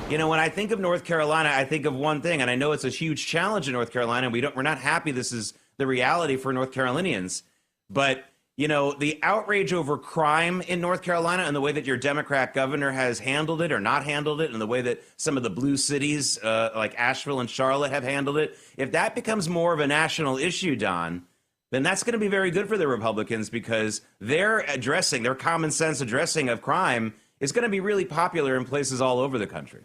When I think of North Carolina, I think of one thing, and I know it's a huge challenge in North Carolina. We're not happy this is the reality for North Carolinians. But, the outrage over crime in North Carolina and the way that your Democrat governor has handled it or not handled it, and the way that some of the blue cities like Asheville and Charlotte have handled it, if that becomes more of a national issue, Don, then that's going to be very good for the Republicans, because their common sense addressing of crime is going to be really popular in places all over the country.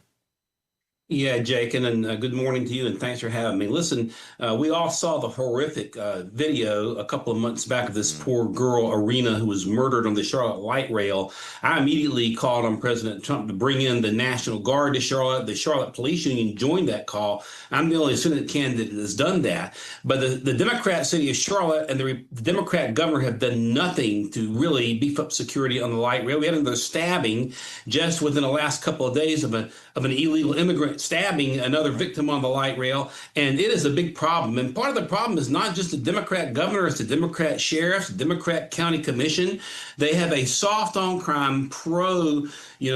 Yeah, Jake, and good morning to you, and thanks for having me. Listen, we all saw the horrific video a couple of months back of this poor girl, Arena, who was murdered on the Charlotte light rail. I immediately called on President Trump to bring in the National Guard to Charlotte. The Charlotte Police Union joined that call. I'm the only Senate candidate that has done that. But the Democrat city of Charlotte and the Democrat governor have done nothing to really beef up security on the light rail. We had another stabbing just within the last couple of days of an illegal immigrant stabbing another victim on the light rail, and it is a big problem. And part of the problem is not just the Democrat governor, it's the Democrat sheriffs, the Democrat county commission. They have a soft on crime, pro,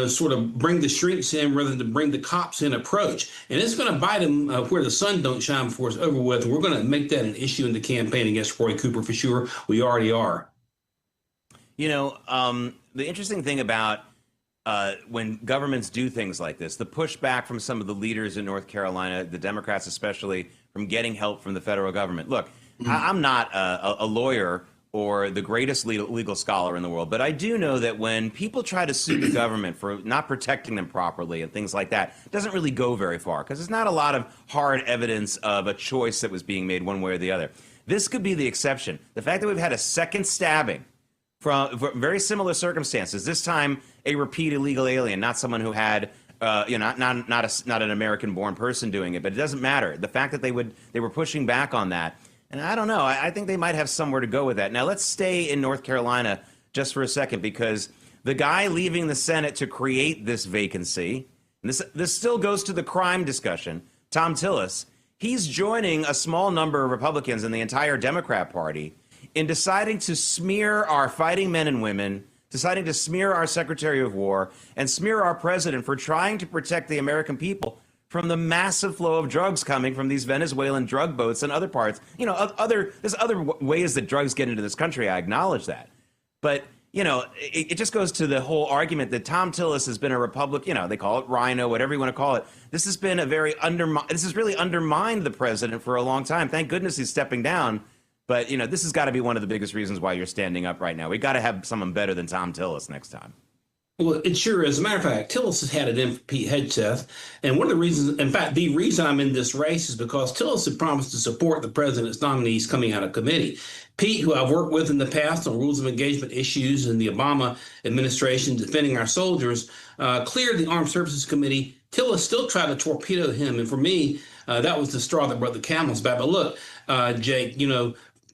sort of bring the shrinks in rather than bring the cops in approach. And it's going to bite them where the sun don't shine before it's over with. And we're going to make that an issue in the campaign against Roy Cooper for sure. We already are. The interesting thing about when governments do things like this, the pushback from some of the leaders in North Carolina, the Democrats especially, from getting help from the federal government. Look, I'm not a lawyer or the greatest legal scholar in the world, but I do know that when people try to sue the government for not protecting them properly and things like that, it doesn't really go very far, because there's not a lot of hard evidence of a choice that was being made one way or the other. This could be the exception. The fact that we've had a second stabbing from very similar circumstances, this time a repeat illegal alien, not someone who had, not an American-born person doing it, but it doesn't matter. The fact that they were pushing back on that, and I don't know, I think they might have somewhere to go with that. Now let's stay in North Carolina just for a second, because the guy leaving the Senate to create this vacancy, and this still goes to the crime discussion, Tom Tillis, he's joining a small number of Republicans in the entire Democrat Party in deciding to smear our fighting men and women, deciding to smear our Secretary of War, and smear our president for trying to protect the American people from the massive flow of drugs coming from these Venezuelan drug boats and other parts. There's other ways that drugs get into this country. I acknowledge that. But, it just goes to the whole argument that Tom Tillis has been a Republican, they call it rhino, whatever you want to call it. This has been this has really undermined the president for a long time. Thank goodness he's stepping down. But, this has got to be one of the biggest reasons why you're standing up right now. We got to have someone better than Tom Tillis next time. Well, it sure is. As a matter of fact, Tillis has had it in for Pete Hegseth. And one of the reasons, in fact, the reason I'm in this race is because Tillis had promised to support the president's nominees coming out of committee. Pete, who I've worked with in the past on rules of engagement issues in the Obama administration defending our soldiers, cleared the Armed Services Committee. Tillis still tried to torpedo him. And for me, that was the straw that brought the camel's back. But look, Jake,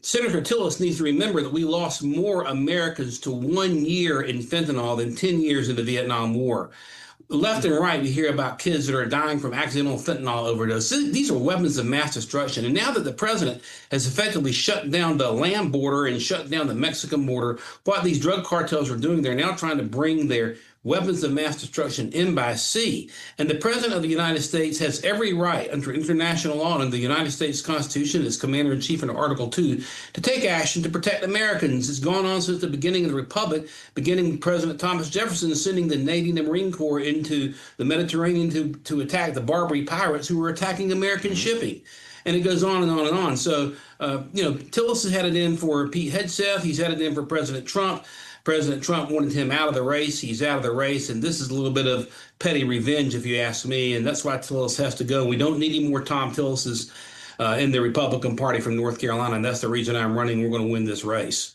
Senator Tillis needs to remember that we lost more Americans to 1 year in fentanyl than 10 years in the Vietnam War. Left and right, we hear about kids that are dying from accidental fentanyl overdose. These are weapons of mass destruction. And now that the president has effectively shut down the land border and shut down the Mexican border, what these drug cartels are doing, they're now trying to bring their weapons of mass destruction in by sea. And the president of the United States has every right under international law and the United States Constitution as commander-in-chief under Article 2 to take action to protect Americans. It's gone on since the beginning of the Republic, beginning with President Thomas Jefferson sending the Navy and the Marine Corps into the Mediterranean to attack the Barbary pirates who were attacking American shipping. And it goes on and on and on. So, Tillis has had it in for Pete Hegseth. He's had it in for President Trump. President Trump wanted him out of the race. He's out of the race. And this is a little bit of petty revenge, if you ask me. And that's why Tillis has to go. We don't need any more Tom Tillises in the Republican Party from North Carolina. And that's the reason I'm running. We're going to win this race.